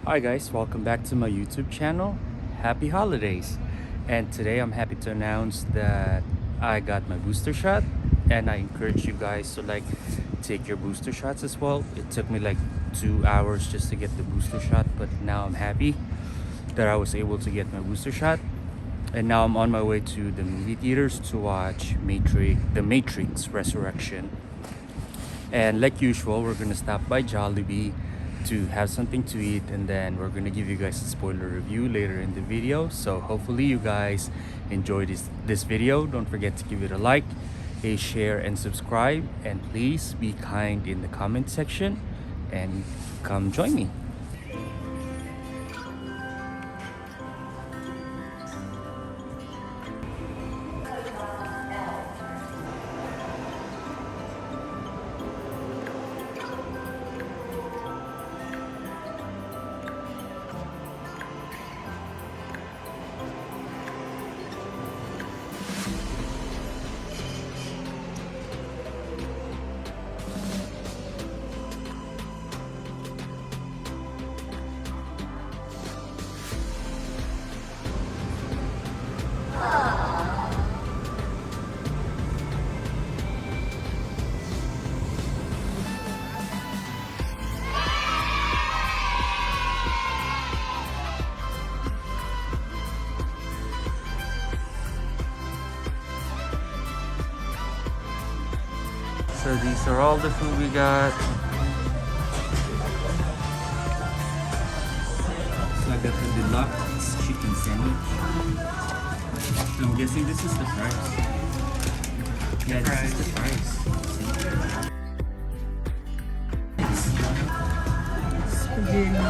Hi guys, welcome back to my YouTube channel. Happy holidays. And today I'm happy to announce that I got my booster shot, and I encourage you guys to take your booster shots as well. It took me like 2 hours just to get the booster shot, but now I'm happy that I was able to get my booster shot. And now I'm on my way to the movie theaters to watch The Matrix Resurrection. And like usual, we're gonna stop by Jollibee to have something to eat, and then we're gonna give you guys a spoiler review later in the video. So hopefully you guys enjoy this video. Don't forget to give it a like, a share, and subscribe. And please be kind in the comment section and come join me. So these are all the food we got. So I got the deluxe chicken sandwich. I'm guessing this is the price. Yeah, this is the price. Spaghetti.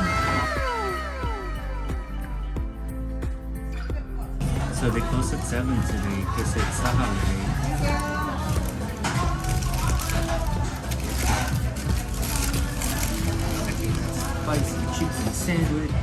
So they close at 7 today because it's a holiday. Spicy chicken sandwich.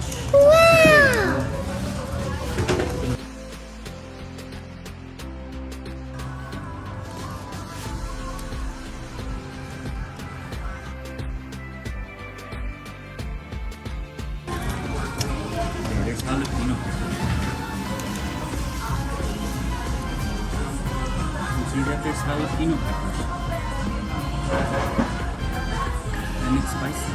There's jalapeno. You see that there's jalapeno peppers. And it's spicy.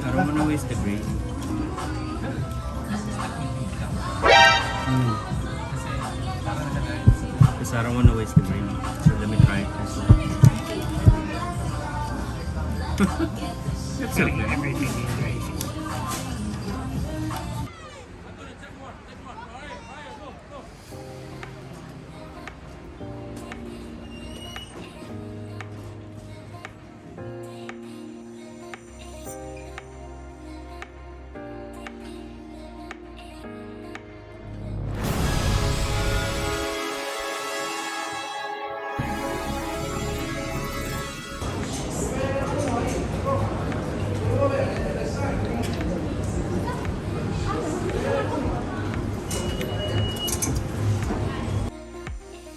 I don't want to waste the gravy. Because I don't want to waste the gravy. So let me try it first. That's okay. Everything is crazy.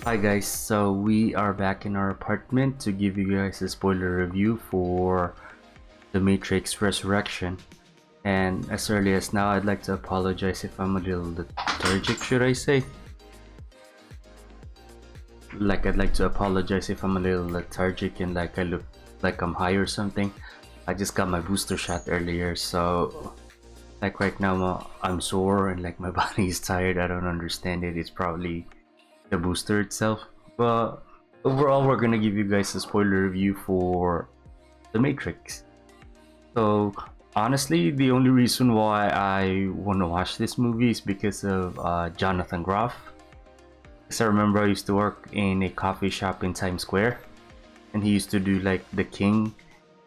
Hi guys, so we are back in our apartment to give you guys a spoiler review for The Matrix Resurrection. And as early as now, I'd like to apologize if I'm a little lethargic, should I say? I'd like to apologize if I'm a little lethargic and I look like I'm high or something. I just got my booster shot earlier, so right now I'm sore and my body is tired. I don't understand it. It's probably the booster itself, but overall we're gonna give you guys a spoiler review for The Matrix. So honestly, the only reason why I want to watch this movie is because of Jonathan Groff. Because I remember I used to work in a coffee shop in Times Square, and he used to do like the King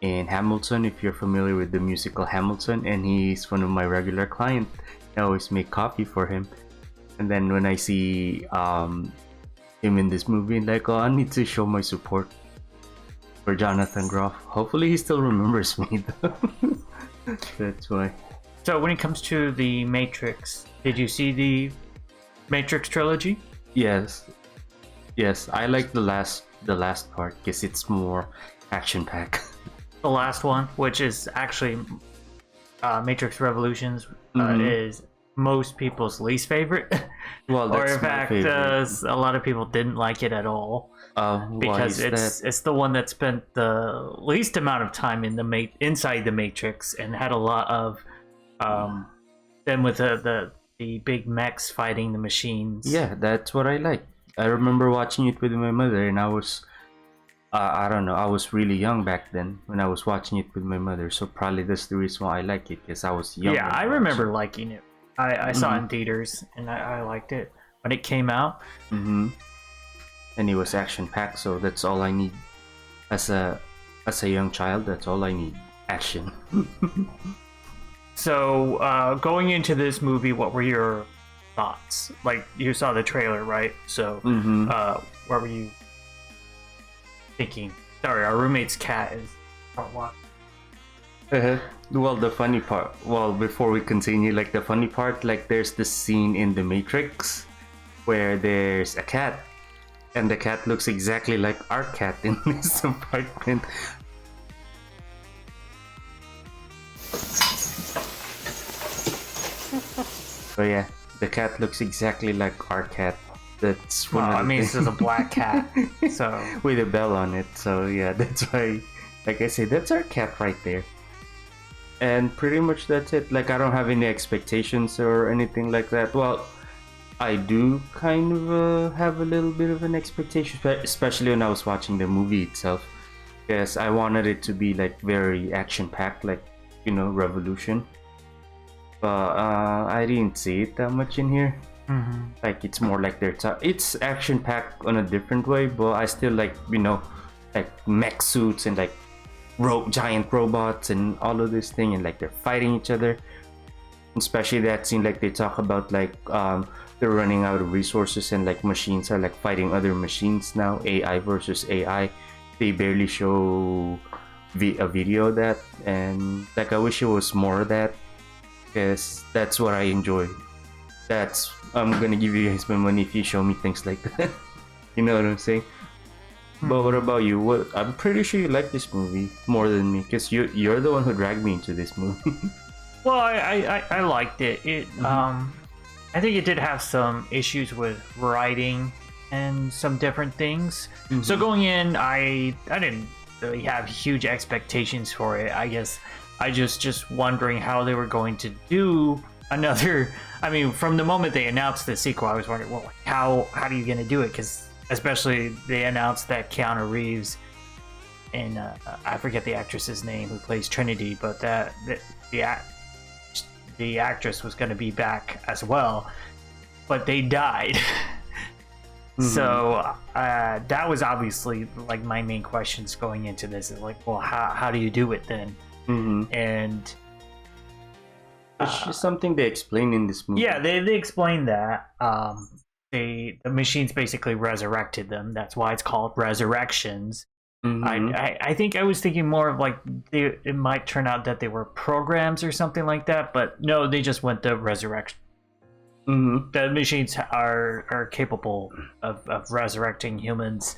in Hamilton, if you're familiar with the musical Hamilton, and he's one of my regular clients. I always make coffee for him. And then when I see him in this movie, like, oh, I need to show my support for Jonathan Groff. Hopefully he still remembers me though. That's why. So when it comes to the Matrix, did you see the Matrix trilogy? Yes. Yes, I like the last part because it's more action packed. The last one, which is actually Matrix Revolutions, is most people's least favorite. Well, or that's in my fact, favorite. a lot of people didn't like it at all because Why is that? it's the one that spent the least amount of time in the inside the Matrix and had a lot of them with the big mechs fighting the machines. Yeah, that's what I like. I remember watching it with my mother, and I was, I don't know, I was really young back then when I was watching it with my mother. So probably that's the reason why I like it, because I was young. Yeah, I remember liking it. I saw it in theaters, and I liked it when it came out. And it was action packed, so that's all I need. As a young child, that's all I need. Action. So, going into this movie, what were your thoughts? Like, you saw the trailer, right? So, what were you thinking? Sorry, our roommate's cat is... what? Well, the funny part, well, before we continue, like the funny part, like there's this scene in The Matrix where there's a cat, and the cat looks exactly like our cat in this apartment. So yeah, the cat looks exactly like our cat. That's one Well, of I the mean, this things. is a black cat, so... With a bell on it, so yeah, that's why, like I said, that's our cat right there. And pretty much that's it. Like, I don't have any expectations or anything like that. Well, I do kind of have a little bit of an expectation, especially when I was watching the movie itself, because I wanted it to be like very action packed, like, you know, Revolution. But I didn't see it that much in here. Like, it's more like it's action packed on a different way, but I still like, you know, like mech suits and like giant robots and all of this thing, and like they're fighting each other. Especially that scene, like they talk about like they're running out of resources, and like machines are like fighting other machines now, AI versus AI. They barely show a video of that, and like I wish it was more of that, because that's what I enjoy. I'm gonna give you guys my money if you show me things like that. You know what I'm saying? But what about you? I'm pretty sure you like this movie more than me, because you're the one who dragged me into this movie. Well, I liked it. I think it did have some issues with writing and some different things. So going in, I didn't really have huge expectations for it. I guess I just wondering how they were going to do another. I mean, from the moment they announced the sequel, I was wondering, well, how are you going to do it? Because especially they announced that Keanu Reeves and I forget the actress's name who plays Trinity, but the actress was going to be back as well, but they died. So that was obviously like my main questions going into this. Like, well, how do you do it then? And which is something they explain in this movie. yeah, they explained that the machines basically resurrected them. That's why it's called Resurrections. I think I was thinking more of like it might turn out that they were programs or something like that, but no, they just went the resurrection. The machines are capable of resurrecting humans,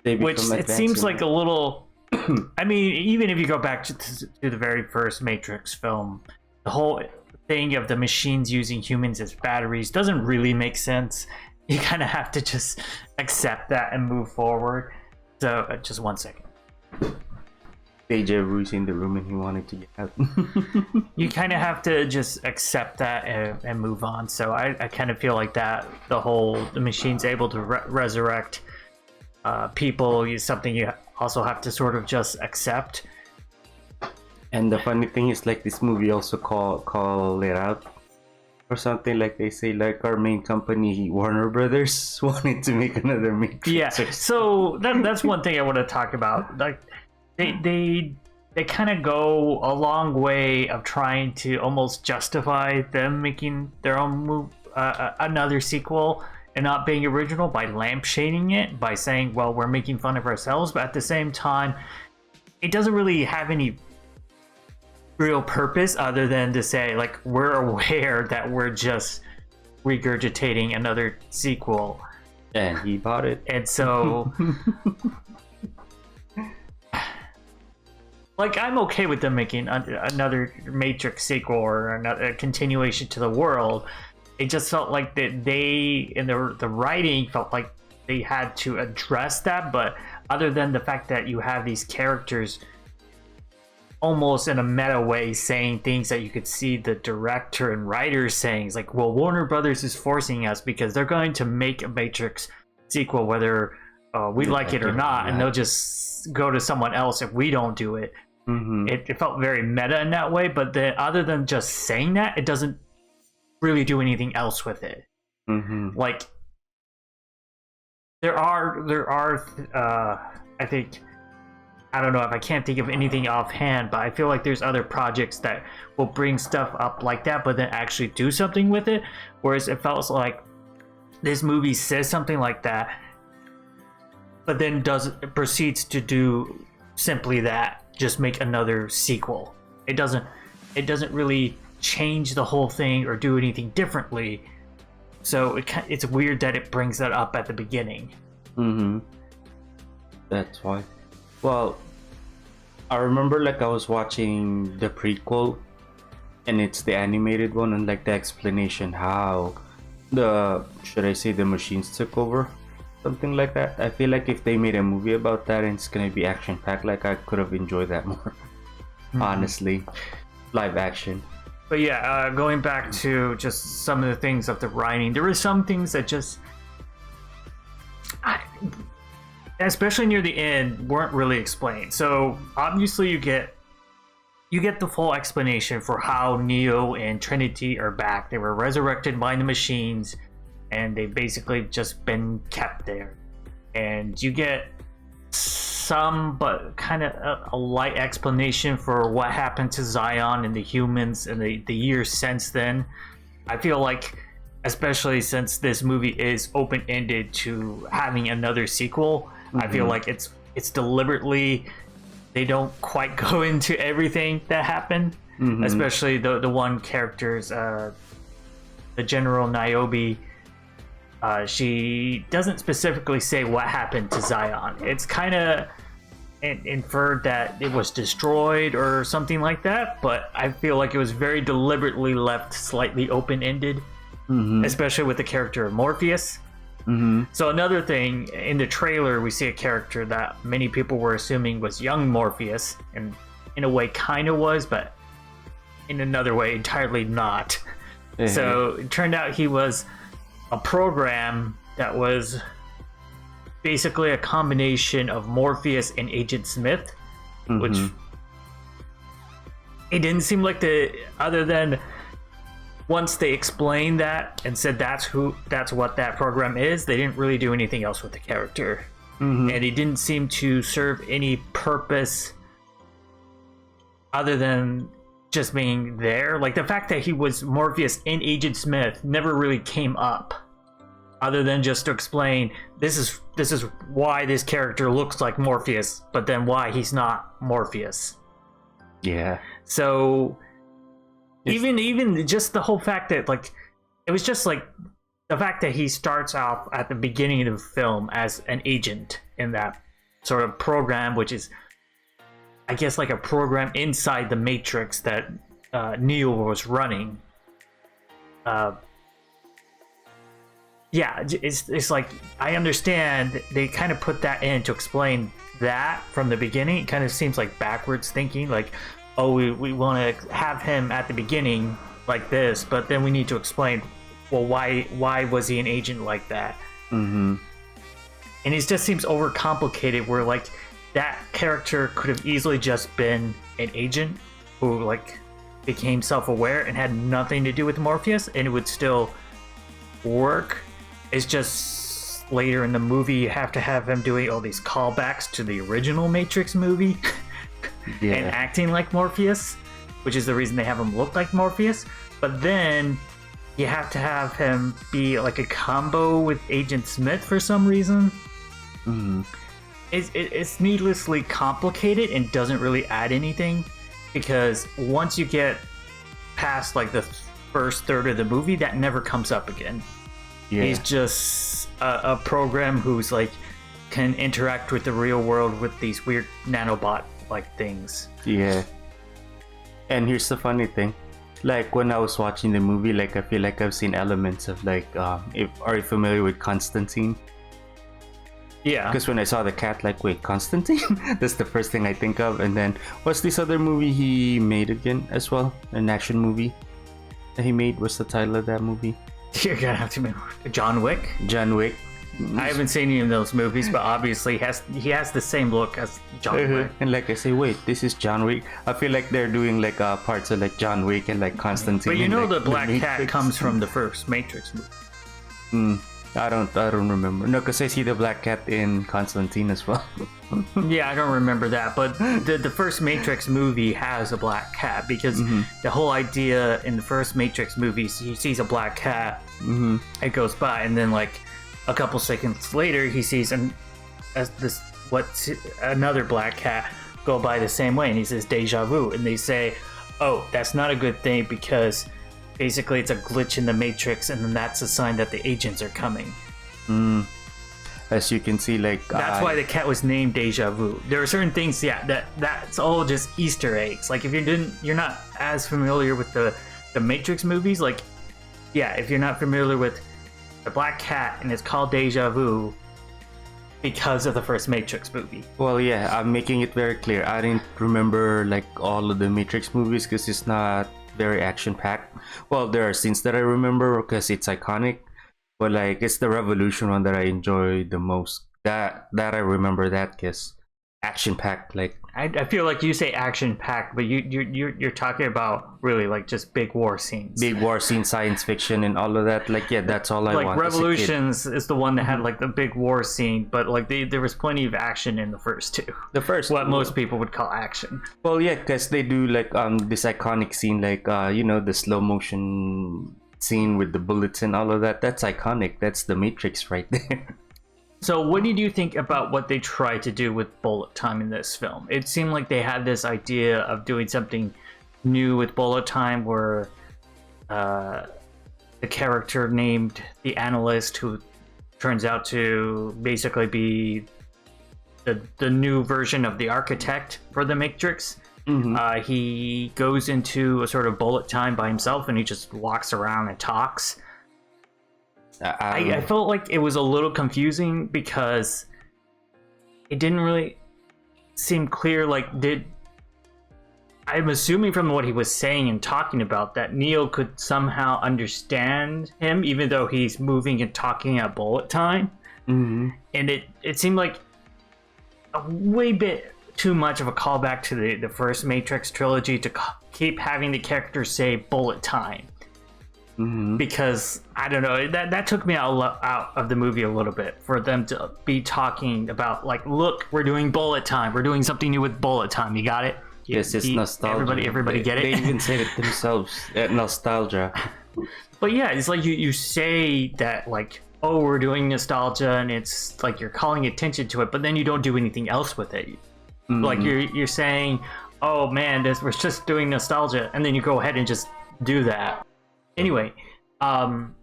which it seems like a little. I mean, even if you go back to the very first Matrix film, the whole thing of the machines using humans as batteries doesn't really make sense. You kind of have to just accept that and move forward. So, just 1 second. Deja Vu's in the room and he wanted to get out. You kind of have to just accept that and move on. So, I kind of feel like that the machine's able to resurrect people is something you also have to sort of just accept. And the funny thing is, like, this movie also call it out. or something like they say, like our main company, Warner Brothers, wanted to make another Matrix. Yeah. So that's one thing I want to talk about. Like they kind of go a long way of trying to almost justify them making their own another sequel and not being original by lampshading it, by saying, well, we're making fun of ourselves, but at the same time, it doesn't really have any real purpose other than to say, like, we're aware that we're just regurgitating another sequel. And he bought it. And so like, I'm okay with them making another Matrix sequel or another continuation to the world. It just felt like that they, in the writing, felt like they had to address that. But other than the fact that you have these characters almost in a meta way saying things that you could see the director and writers saying, it's like, well, Warner Brothers is forcing us because they're going to make a Matrix sequel whether we like it or not, and they'll just go to someone else if we don't do it. It felt very meta in that way, but then other than just saying that, it doesn't really do anything else with it. Like, there are I think, I don't know if I can't think of anything offhand, but I feel like there's other projects that will bring stuff up like that, but then actually do something with it. Whereas it felt like this movie says something like that, but then proceeds to do simply that, just make another sequel. It doesn't really change the whole thing or do anything differently. So it's weird that it brings that up at the beginning. That's why. Well, I remember, like, I was watching the prequel, and it's the animated one, and like the explanation how should I say, the machines took over, something like that. I feel like if they made a movie about that and it's gonna be action packed, like, I could have enjoyed that more. Honestly, live action. But yeah, going back to just some of the things of the writing, there were some things that just, especially near the end, weren't really explained. So obviously you get the full explanation for how Neo and Trinity are back. They were resurrected by the machines, and they've basically just been kept there. And you get some, but kind of a light explanation for what happened to Zion and the humans in the years since then. I feel like, especially since this movie is open-ended to having another sequel, I feel like it's deliberately, they don't quite go into everything that happened, especially the one character's, the General Niobe. She doesn't specifically say what happened to Zion. It's kind of inferred that it was destroyed or something like that, but I feel like it was very deliberately left slightly open-ended, especially with the character of Morpheus. So another thing, in the trailer we see a character that many people were assuming was young Morpheus, and in a way kind of was, but in another way entirely not. So it turned out he was a program that was basically a combination of Morpheus and Agent Smith, which it didn't seem like other than once they explained that and said that's what that program is, they didn't really do anything else with the character. And he didn't seem to serve any purpose other than just being there. Like, the fact that he was Morpheus in Agent Smith never really came up, other than just to explain this is why this character looks like Morpheus, but then why he's not Morpheus. Yeah. So even just the whole fact that, like, it was just like the fact that he starts off at the beginning of the film as an agent in that sort of program, which is, I guess, like a program inside the Matrix that Neo was running. Yeah, it's like, I understand they kind of put that in to explain that from the beginning. It kind of seems like backwards thinking, like, oh, we want to have him at the beginning like this, but then we need to explain, well, why was he an agent like that? And it just seems overcomplicated, where, like, that character could have easily just been an agent who, like, became self-aware and had nothing to do with Morpheus, and it would still work. It's just later in the movie you have to have him doing all these callbacks to the original Matrix movie and acting like Morpheus, which is the reason they have him look like Morpheus. But then you have to have him be like a combo with Agent Smith for some reason. It's needlessly complicated and doesn't really add anything, because once you get past like the first third of the movie, that never comes up again. He's just a program who's like can interact with the real world with these weird nanobot like things. And here's the funny thing, like when I was watching the movie, like I feel like I've seen elements of like are you familiar with Constantine? Because when I saw the cat, like, wait, Constantine? That's the first thing I think of. And then what's this other movie he made again as well, an action movie that he made? What's the title of that movie? You're gonna have to remember. John Wick. I haven't seen any of those movies, but obviously he has the same look as John Wick. And like I say, wait, this is John Wick. I feel like they're doing like parts of like John Wick and like Constantine. But you know, like, the black cat comes from the first Matrix movie. I don't remember. No, because I see the black cat in Constantine as well. Yeah, I don't remember that, but the first Matrix movie has a black cat, because the whole idea in the first Matrix movie, he sees a black cat, it goes by, and then like a couple seconds later, he sees another black cat go by the same way, and he says deja vu, and they say, oh, that's not a good thing, because basically it's a glitch in the Matrix, and then that's a sign that the agents are coming. As you can see, like that's why the cat was named Deja Vu. There are certain things, that's all just Easter eggs. Like if you're not as familiar with the Matrix movies, like if you're not familiar with the black cat and it's called Deja Vu because of the first Matrix movie. Well, I'm making it very clear. I didn't remember like all of the Matrix movies because it's not very action packed. Well, there are scenes that I remember because it's iconic, but like it's the Revolution one that I enjoy the most. That I remember that because action packed. Like I feel like you say action packed, but you're talking about really like just big war scenes, science fiction, and all of that. Like that's all I want. Like Revolutions is the one that had like the big war scene, but like there was plenty of action in the first two. The first, what most people would call action. Well, because they do like this iconic scene, like the slow motion scene with the bullets and all of that. That's iconic. That's the Matrix right there. So what did you think about what they tried to do with bullet time in this film? It seemed like they had this idea of doing something new with bullet time, where the character named the analyst, who turns out to basically be the new version of the architect for the Matrix. He goes into a sort of bullet time by himself, and he just walks around and talks. I felt like it was a little confusing because it didn't really seem clear. Like, I'm assuming from what he was saying and talking about that Neo could somehow understand him, even though he's moving and talking at bullet time. And it seemed like a way bit too much of a callback to the first Matrix trilogy to keep having the characters say bullet time. Because I don't know, that took me out of the movie a little bit, for them to be talking about like, look, we're doing bullet time, we're doing something new with bullet time. You got it? Yes, it's nostalgia. Everybody get it? They even said it themselves. Nostalgia. But yeah, it's like you say that like, oh, we're doing nostalgia, and it's like you're calling attention to it, but then you don't do anything else with it. Like you're saying, oh man, we're just doing nostalgia, and then you go ahead and just do that. Anyway, and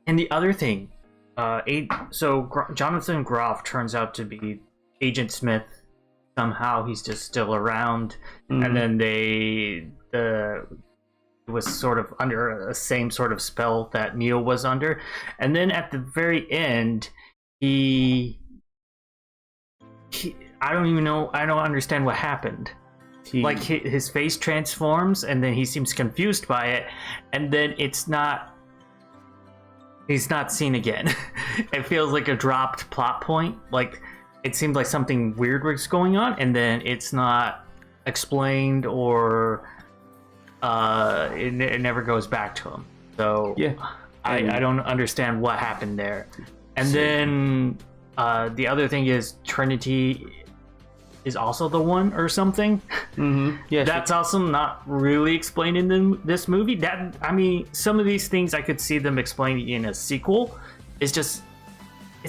the other thing, Jonathan Groff turns out to be Agent Smith. Somehow he's just still around, and then it was sort of under the same sort of spell that Neo was under, and then at the very end, I don't even know. I don't understand what happened. Like his face transforms, and then he seems confused by it, and then he's not seen again. It feels like a dropped plot point. Like it seemed like something weird was going on, and then it's not explained or it never goes back to him. So Yeah. I don't understand what happened there. And then the other thing is Trinity is also the one or something. Yeah, That's also not really explained in this movie. That, I mean, some of these things I could see them explaining in a sequel. It's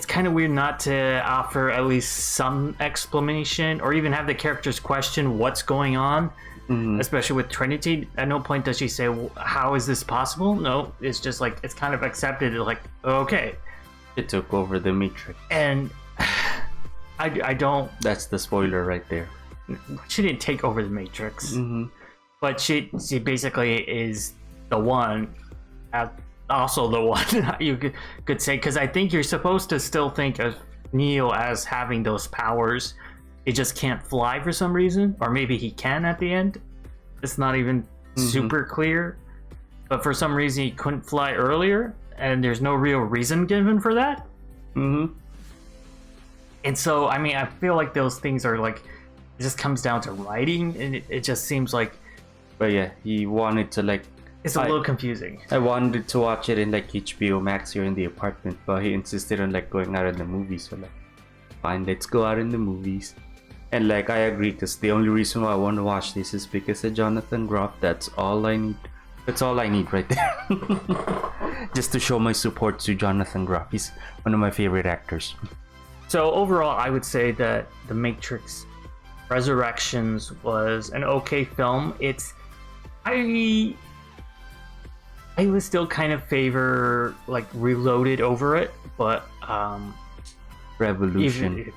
kind of weird not to offer at least some explanation or even have the characters question what's going on. Especially with Trinity, at no point does she say, well, how is this possible? No, it's just like, it's kind of accepted, like, okay. it took over the Matrix. And I don't... That's the spoiler right there. She didn't take over the Matrix. But she basically is the one, also the one, you could say, because I think you're supposed to still think of Neo as having those powers. He just can't fly for some reason, or maybe he can at the end. It's not even super clear, but for some reason he couldn't fly earlier, and there's no real reason given for that. And so, I mean, I feel like those things are like, it just comes down to writing, and it just seems like, But yeah, he wanted to like. it's a little confusing. I wanted to watch it in like HBO Max here in the apartment, but he insisted on like going out in the movies. So like, fine, let's go out in the movies. And like, I agree, because the only reason why I want to watch this is because of Jonathan Groff. That's all I need. That's all I need right there. Just to show my support to Jonathan Groff. He's one of my favorite actors. So overall, I would say that The Matrix Resurrections was an okay film. I would still kind of favor like Reloaded over it, but Revolution.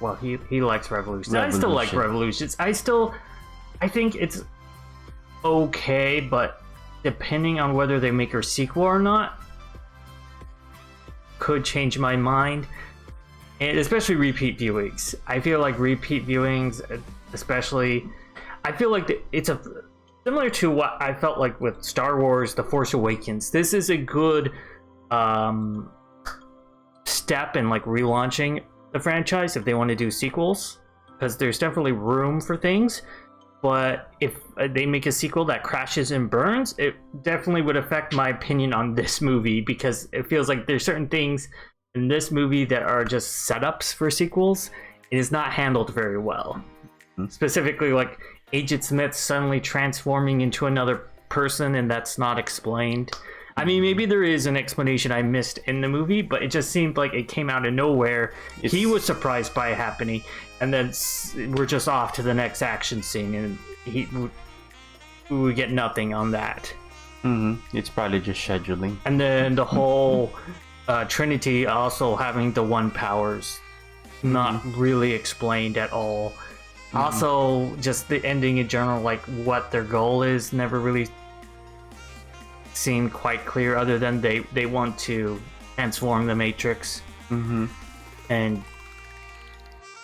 He likes Revolution. I still like Revolutions. I think it's okay, but depending on whether they make a sequel or not, could change my mind. And especially repeat viewings. I feel like repeat viewings, especially, I feel like it's similar to what I felt like with Star Wars: The Force Awakens. This is a good step in like relaunching the franchise if they want to do sequels, because there's definitely room for things. But if they make a sequel that crashes and burns, it definitely would affect my opinion on this movie, because it feels like there's certain things in this movie that are just setups for sequels. It is not handled very well. Specifically, like Agent Smith suddenly transforming into another person, and that's not explained. I mean, maybe there is an explanation I missed in the movie, but it just seemed like it came out of nowhere. He was surprised by it happening, and then we're just off to the next action scene, and we would get nothing on that. It's probably just scheduling. And then the whole Trinity also having the one powers, not really explained at all. Also, just the ending in general, like what their goal is, never really seemed quite clear, other than they want to transform the Matrix. And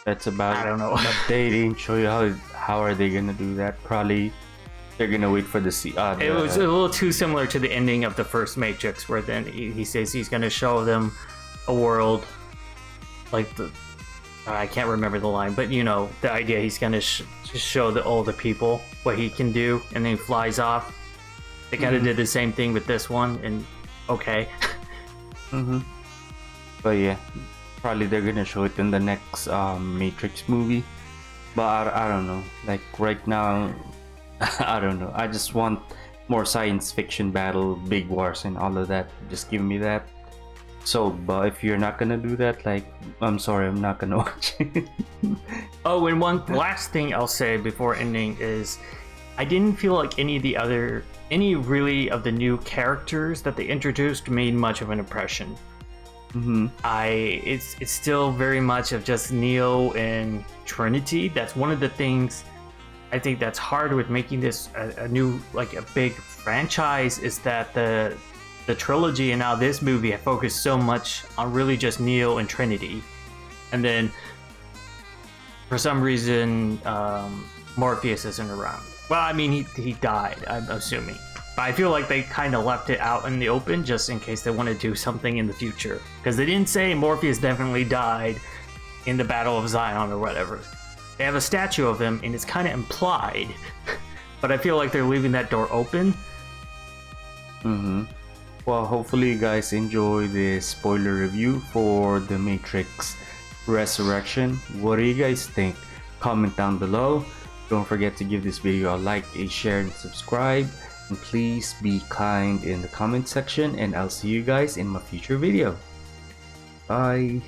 that's about it. I don't know. But they didn't show you how are they gonna do that. Probably they're gonna wait for the it was a little too similar to the ending of the first Matrix, where then he says he's gonna show them a world like I can't remember the line, but you know the idea. He's gonna show all the people what he can do, and then he flies off. They kind of did the same thing with this one, and okay. But yeah, probably they're gonna show it in the next Matrix movie. But I don't know. Like right now, I don't know. I just want more science fiction battle, big wars, and all of that. Just give me that. So, but if you're not gonna do that, like, I'm sorry, I'm not gonna watch it. Oh, and one last thing I'll say before ending is, I didn't feel like any really of the new characters that they introduced made much of an impression. It's still very much of just Neo and Trinity. That's one of the things I think that's hard with making this a new, like a big franchise, is that the trilogy and now this movie have focused so much on really just Neo and Trinity, and then for some reason Morpheus isn't around. Well, I mean, he died, I'm assuming, but I feel like they kind of left it out in the open just in case they want to do something in the future, because they didn't say Morpheus definitely died in the Battle of Zion or whatever. They have a statue of him and it's kind of implied, but I feel like they're leaving that door open. Mm-hmm. Well, hopefully you guys enjoy this spoiler review for The Matrix Resurrection. What do you guys think? Comment down below. Don't forget to give this video a like, a share, and subscribe. And please be kind in the comment section, and I'll see you guys in my future video. Bye.